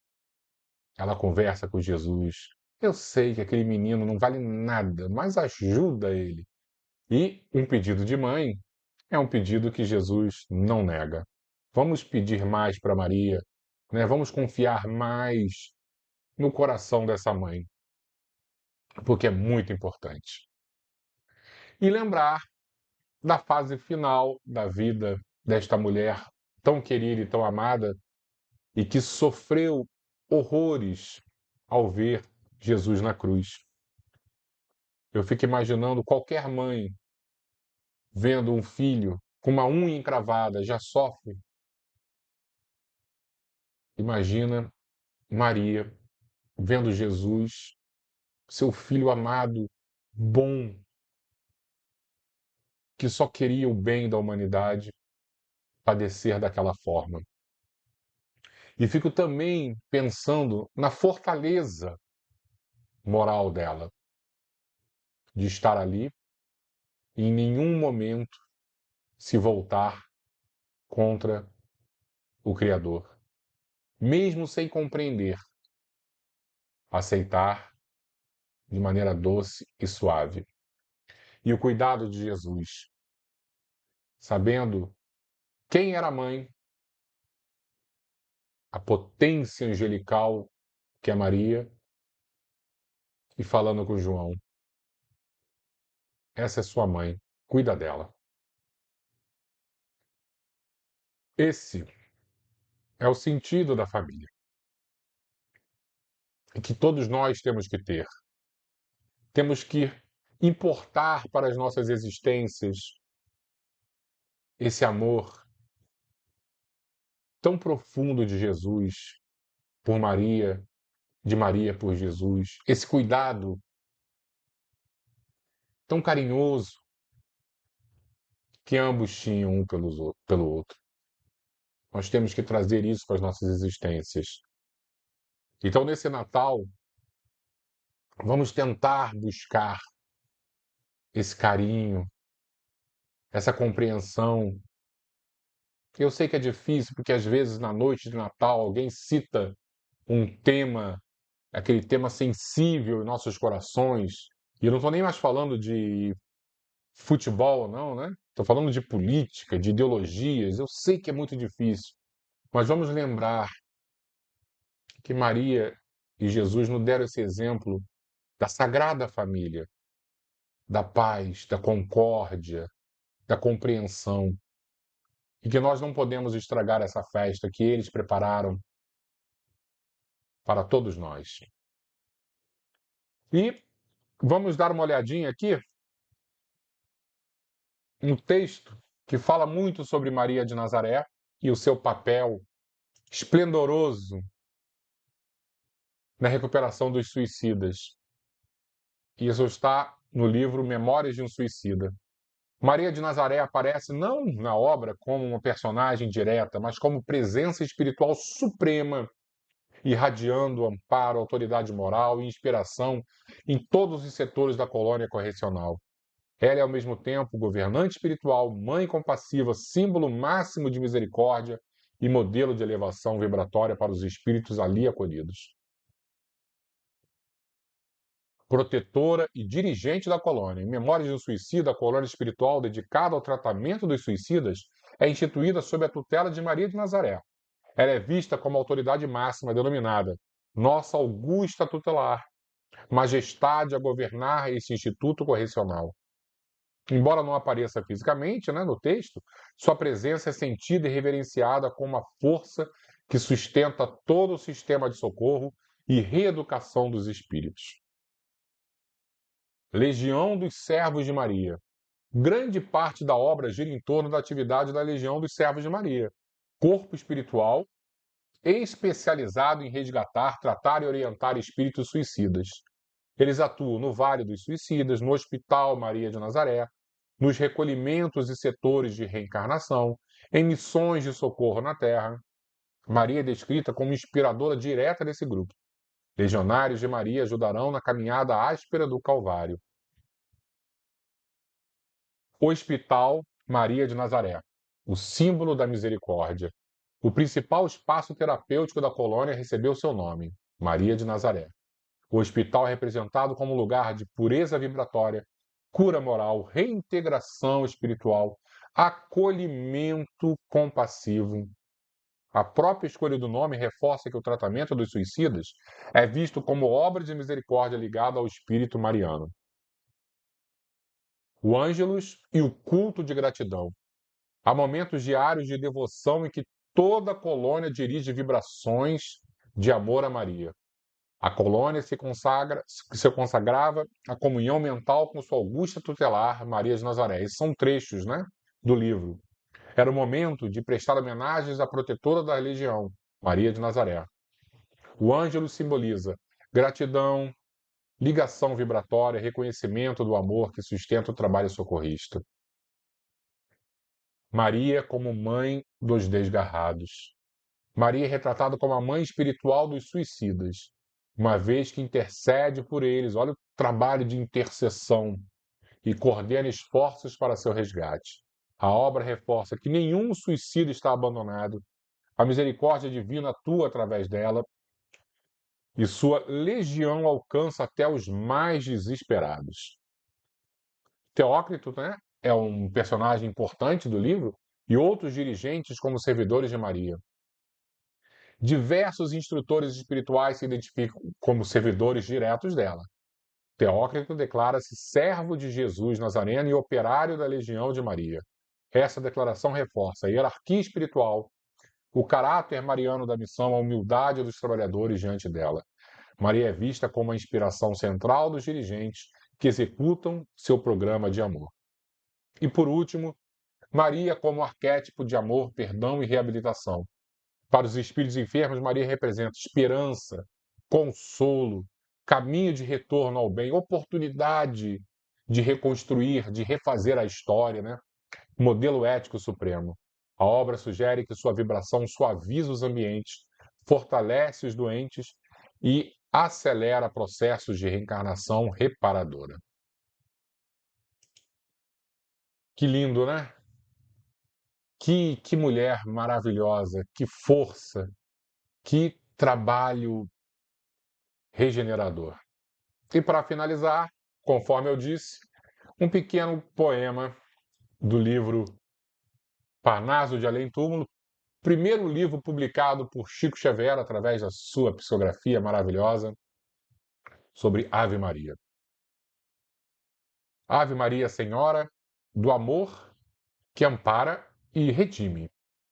Ela conversa com Jesus. Eu sei que aquele menino não vale nada, mas ajuda ele. E um pedido de mãe é um pedido que Jesus não nega. Vamos pedir mais para Maria, né? Vamos confiar mais no coração dessa mãe, porque é muito importante. E lembrar da fase final da vida desta mulher tão querida e tão amada e que sofreu horrores ao ver Jesus na cruz. Eu fico imaginando qualquer mãe vendo um filho com uma unha encravada já sofre. Imagina Maria vendo Jesus, seu filho amado, bom, que só queria o bem da humanidade, padecer daquela forma. E fico também pensando na fortaleza moral dela, de estar ali e em nenhum momento se voltar contra o Criador, mesmo sem compreender, aceitar de maneira doce e suave. E o cuidado de Jesus, sabendo quem era a mãe, a potência angelical que é Maria, e falando com João: essa é sua mãe, cuida dela. Esse é o sentido da família, e que todos nós temos que ter. Temos que importar para as nossas existências esse amor tão profundo de Jesus por Maria, de Maria por Jesus, esse cuidado tão carinhoso que ambos tinham um pelo outro. Nós temos que trazer isso para as nossas existências. Então, nesse Natal, vamos tentar buscar esse carinho, essa compreensão. Eu sei que é difícil, porque às vezes na noite de Natal alguém cita um tema, aquele tema sensível em nossos corações. E eu não estou nem mais falando de futebol, não, né? Estou falando de política, de ideologias. Eu sei que é muito difícil, mas vamos lembrar que Maria e Jesus nos deram esse exemplo da Sagrada Família, da paz, da concórdia, da compreensão. E que nós não podemos estragar essa festa que eles prepararam para todos nós. E vamos dar uma olhadinha aqui um texto que fala muito sobre Maria de Nazaré e o seu papel esplendoroso na recuperação dos suicidas. Isso está no livro Memórias de um Suicida. Maria de Nazaré aparece não na obra como uma personagem direta, mas como presença espiritual suprema, irradiando amparo, autoridade moral e inspiração em todos os setores da colônia correcional. Ela é, ao mesmo tempo, governante espiritual, mãe compassiva, símbolo máximo de misericórdia e modelo de elevação vibratória para os espíritos ali acolhidos. Protetora e dirigente da colônia. Em Memórias de um Suicida, a colônia espiritual dedicada ao tratamento dos suicidas é instituída sob a tutela de Maria de Nazaré. Ela é vista como autoridade máxima denominada Nossa Augusta Tutelar, majestade a governar esse instituto correcional. Embora não apareça fisicamente, né, no texto, sua presença é sentida e reverenciada como uma força que sustenta todo o sistema de socorro e reeducação dos espíritos. Legião dos Servos de Maria. Grande parte da obra gira em torno da atividade da Legião dos Servos de Maria, corpo espiritual especializado em resgatar, tratar e orientar espíritos suicidas. Eles atuam no Vale dos Suicidas, no Hospital Maria de Nazaré, nos recolhimentos e setores de reencarnação, em missões de socorro na Terra. Maria é descrita como inspiradora direta desse grupo. Legionários de Maria ajudarão na caminhada áspera do Calvário. Hospital Maria de Nazaré, o símbolo da misericórdia. O principal espaço terapêutico da colônia recebeu seu nome, Maria de Nazaré. O hospital é representado como lugar de pureza vibratória, cura moral, reintegração espiritual, acolhimento compassivo. A própria escolha do nome reforça que o tratamento dos suicidas é visto como obra de misericórdia ligada ao espírito mariano. O Ângelus e o culto de gratidão. Há momentos diários de devoção em que toda a colônia dirige vibrações de amor a Maria. A colônia se consagrava à comunhão mental com sua augusta tutelar, Maria de Nazaré. Esses são trechos, né, do livro. Era o momento de prestar homenagens à protetora da religião, Maria de Nazaré. O ângelo simboliza gratidão, ligação vibratória, reconhecimento do amor que sustenta o trabalho socorrista. Maria como mãe dos desgarrados. Maria é retratada como a mãe espiritual dos suicidas, uma vez que intercede por eles. Olha o trabalho de intercessão e coordena esforços para seu resgate. A obra reforça que nenhum suicida está abandonado. A misericórdia divina atua através dela e sua legião alcança até os mais desesperados. Teócrito, né, é um personagem importante do livro e outros dirigentes como servidores de Maria. Diversos instrutores espirituais se identificam como servidores diretos dela. Teócrito declara-se servo de Jesus Nazareno e operário da Legião de Maria. Essa declaração reforça a hierarquia espiritual, o caráter mariano da missão, a humildade dos trabalhadores diante dela. Maria é vista como a inspiração central dos dirigentes que executam seu programa de amor. E por último, Maria como arquétipo de amor, perdão e reabilitação. Para os espíritos enfermos, Maria representa esperança, consolo, caminho de retorno ao bem, oportunidade de reconstruir, de refazer a história, né? Modelo ético supremo. A obra sugere que sua vibração suaviza os ambientes, fortalece os doentes e acelera processos de reencarnação reparadora. Que lindo, né? Que mulher maravilhosa, que força, que trabalho regenerador. E para finalizar, conforme eu disse, um pequeno poema do livro Parnaso de Além Túmulo, primeiro livro publicado por Chico Xavier através da sua psicografia maravilhosa sobre Ave Maria. Ave Maria, Senhora do amor que ampara e redime.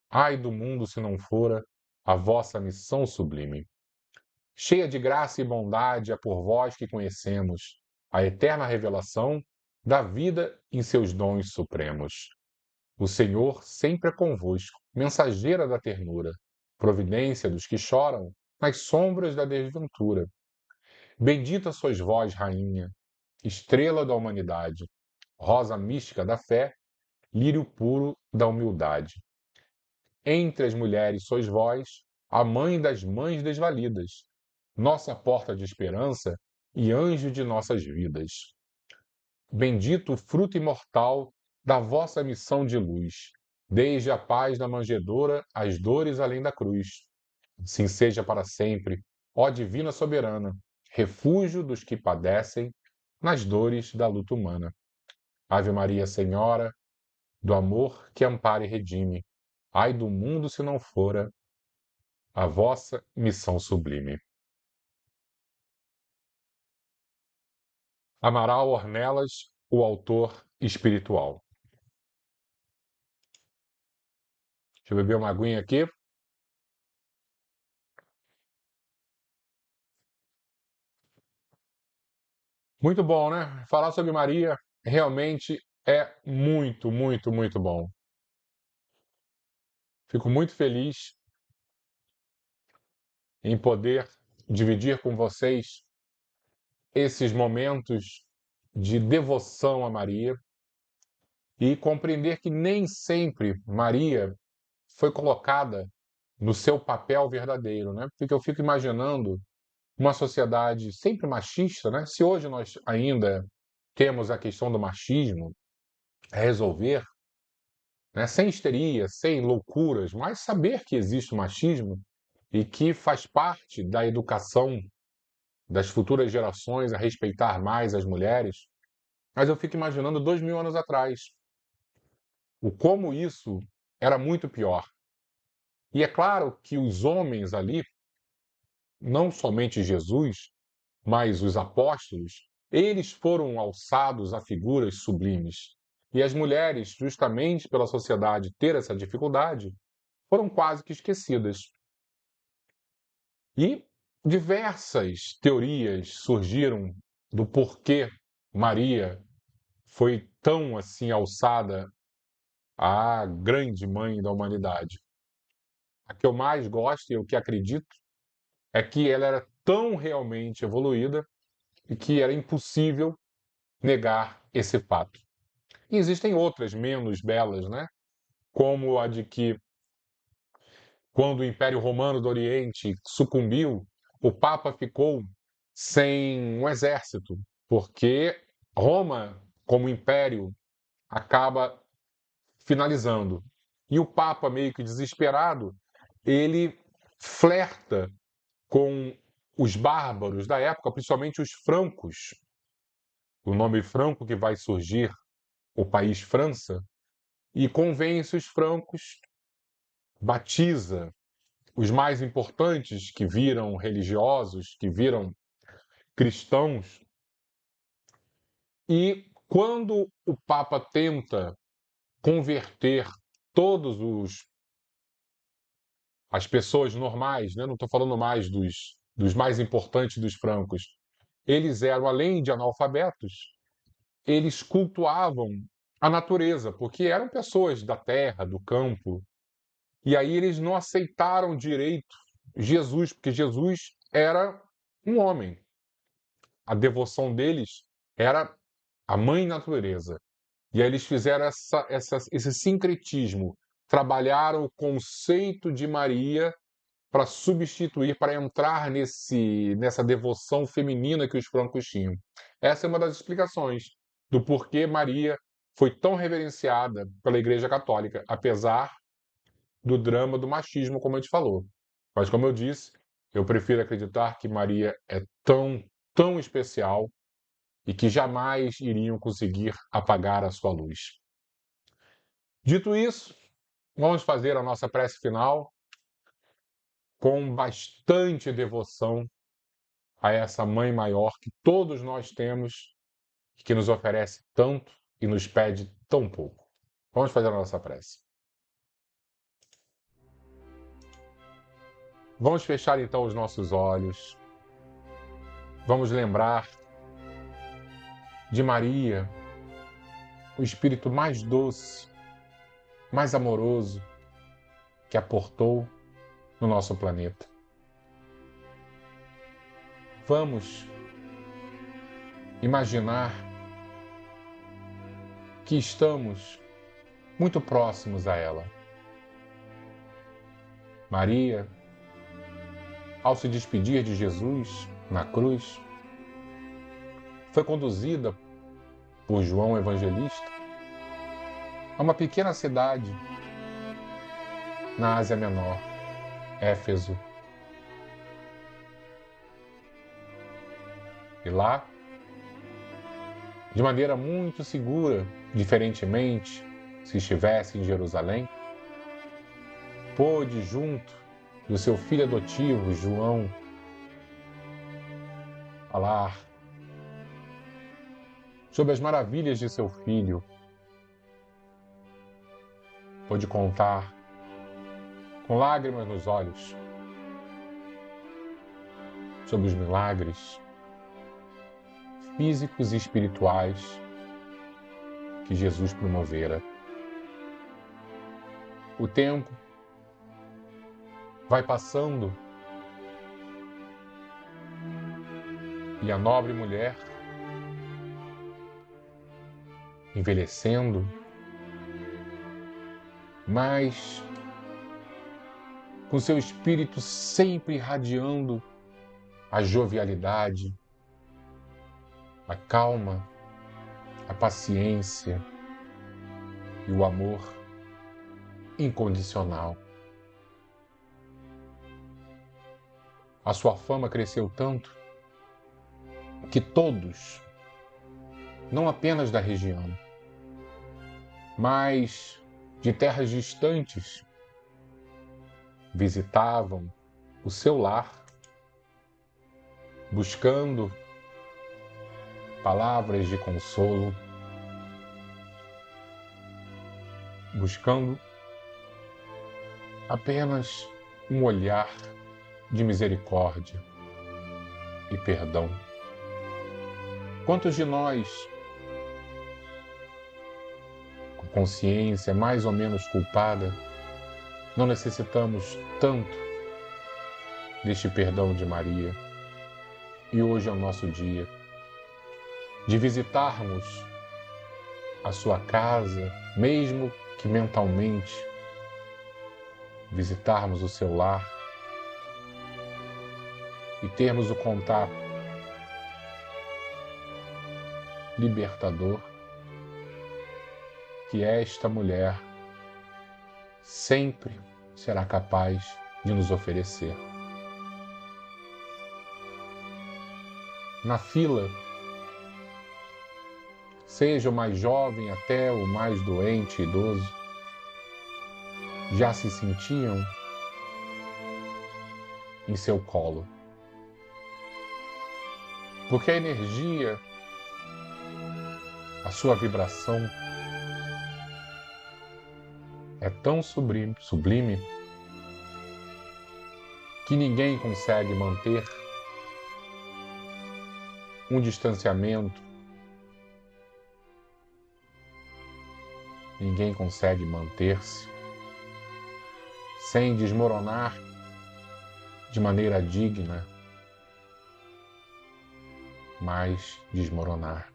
Ai do mundo se não fora a vossa missão sublime. Cheia de graça e bondade é por vós que conhecemos a eterna revelação da vida em seus dons supremos. O Senhor sempre é convosco, mensageira da ternura, providência dos que choram nas sombras da desventura. Bendita sois vós, Rainha, estrela da humanidade, rosa mística da fé, lírio puro da humildade. Entre as mulheres sois vós, a mãe das mães desvalidas, nossa porta de esperança e anjo de nossas vidas. Bendito o fruto imortal da vossa missão de luz, desde a paz da manjedoura às dores além da cruz. Sim seja para sempre, ó divina soberana, refúgio dos que padecem nas dores da luta humana. Ave Maria, Senhora, do amor que ampara e redime. Ai do mundo se não fora a vossa missão sublime. Amaral Ornelas, o autor espiritual. Deixa eu beber uma aguinha aqui. Muito bom, né? Falar sobre Maria realmente é muito, muito, muito bom. Fico muito feliz em poder dividir com vocês esses momentos de devoção a Maria e compreender que nem sempre Maria foi colocada no seu papel verdadeiro, né? Porque eu fico imaginando uma sociedade sempre machista, né? Se hoje nós ainda temos a questão do machismo a resolver, né? Sem histeria, sem loucuras, mas saber que existe o machismo e que faz parte da educação das futuras gerações a respeitar mais as mulheres. Mas eu fico imaginando 2000 anos atrás, o como isso era muito pior. E é claro que os homens ali, não somente Jesus, mas os apóstolos, eles foram alçados a figuras sublimes. E as mulheres, justamente pela sociedade ter essa dificuldade, foram quase que esquecidas. E diversas teorias surgiram do porquê Maria foi tão assim alçada à grande mãe da humanidade. A que eu mais gosto e o que acredito é que ela era tão realmente evoluída e que era impossível negar esse fato. E existem outras menos belas, né? Como a de que, quando o Império Romano do Oriente sucumbiu, o Papa ficou sem um exército, porque Roma, como império, acaba finalizando. E o Papa, meio que desesperado, ele flerta com os bárbaros da época, principalmente os francos. O nome franco que vai surgir, o país França, e convence os francos, batiza os mais importantes que viram religiosos, que viram cristãos. E quando o Papa tenta converter todos as pessoas normais, né? Não estou falando mais dos mais importantes dos francos, eles eram, além de analfabetos, eles cultuavam a natureza, porque eram pessoas da terra, do campo, e aí eles não aceitaram direito Jesus, porque Jesus era um homem. A devoção deles era a mãe natureza. E aí eles fizeram esse sincretismo, trabalharam o conceito de Maria para substituir, para entrar nessa devoção feminina que os francos tinham. Essa é uma das explicações do porquê Maria foi tão reverenciada pela Igreja Católica, apesar do drama do machismo, como a gente falou. Mas, como eu disse, eu prefiro acreditar que Maria é tão, tão especial e que jamais iriam conseguir apagar a sua luz. Dito isso, vamos fazer a nossa prece final com bastante devoção a essa Mãe Maior que todos nós temos e que nos oferece tanto e nos pede tão pouco. Vamos fazer a nossa prece. Vamos fechar então os nossos olhos. Vamos lembrar de Maria, o espírito mais doce, mais amoroso que aportou no nosso planeta. Vamos imaginar que estamos muito próximos a ela. Maria, ao se despedir de Jesus na cruz, foi conduzida por João Evangelista a uma pequena cidade na Ásia Menor, Éfeso. E lá, de maneira muito segura, diferentemente se estivesse em Jerusalém, pôde, junto do seu filho adotivo, João, falar sobre as maravilhas de seu filho, pôde contar com lágrimas nos olhos sobre os milagres físicos e espirituais que Jesus promovera. O tempo vai passando e a nobre mulher, envelhecendo, mas com seu espírito sempre irradiando a jovialidade, a calma, a paciência e o amor incondicional. A sua fama cresceu tanto que todos, não apenas da região, mas de terras distantes, visitavam o seu lar, buscando palavras de consolo, buscando apenas um olhar de misericórdia e perdão. Quantos de nós, com consciência mais ou menos culpada, não necessitamos tanto deste perdão de Maria? E hoje é o nosso dia de visitarmos a sua casa, mesmo que mentalmente, visitarmos o seu lar e termos o contato libertador que esta mulher sempre será capaz de nos oferecer. Na fila, seja o mais jovem até o mais doente, idoso, já se sentiam em seu colo. Porque a energia, a sua vibração é tão sublime que ninguém consegue manter um distanciamento, ninguém consegue manter-se sem desmoronar de maneira digna, mas desmoronar.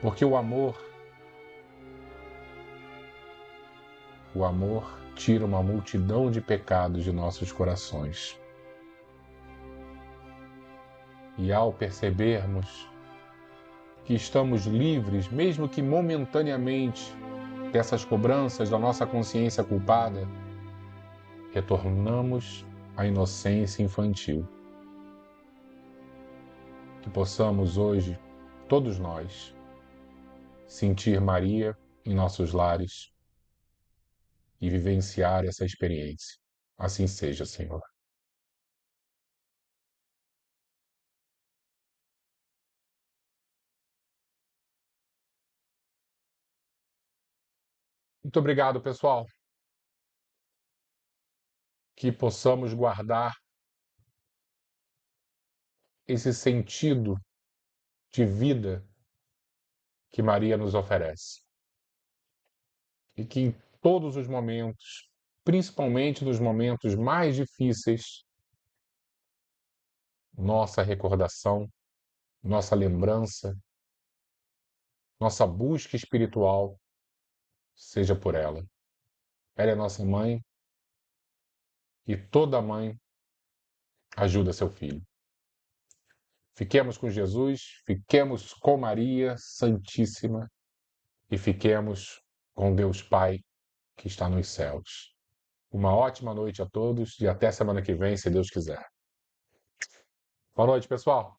Porque o amor tira uma multidão de pecados de nossos corações. E ao percebermos que estamos livres, mesmo que momentaneamente, dessas cobranças da nossa consciência culpada, retornamos à inocência infantil. Que possamos hoje, todos nós, sentir Maria em nossos lares e vivenciar essa experiência. Assim seja, Senhor. Muito obrigado, pessoal. Que possamos guardar esse sentido de vida que Maria nos oferece. E que em todos os momentos, principalmente nos momentos mais difíceis, nossa recordação, nossa lembrança, nossa busca espiritual seja por ela. Ela é nossa mãe e toda mãe ajuda seu filho. Fiquemos com Jesus, fiquemos com Maria Santíssima e fiquemos com Deus Pai que está nos céus. Uma ótima noite a todos e até semana que vem, se Deus quiser. Boa noite, pessoal.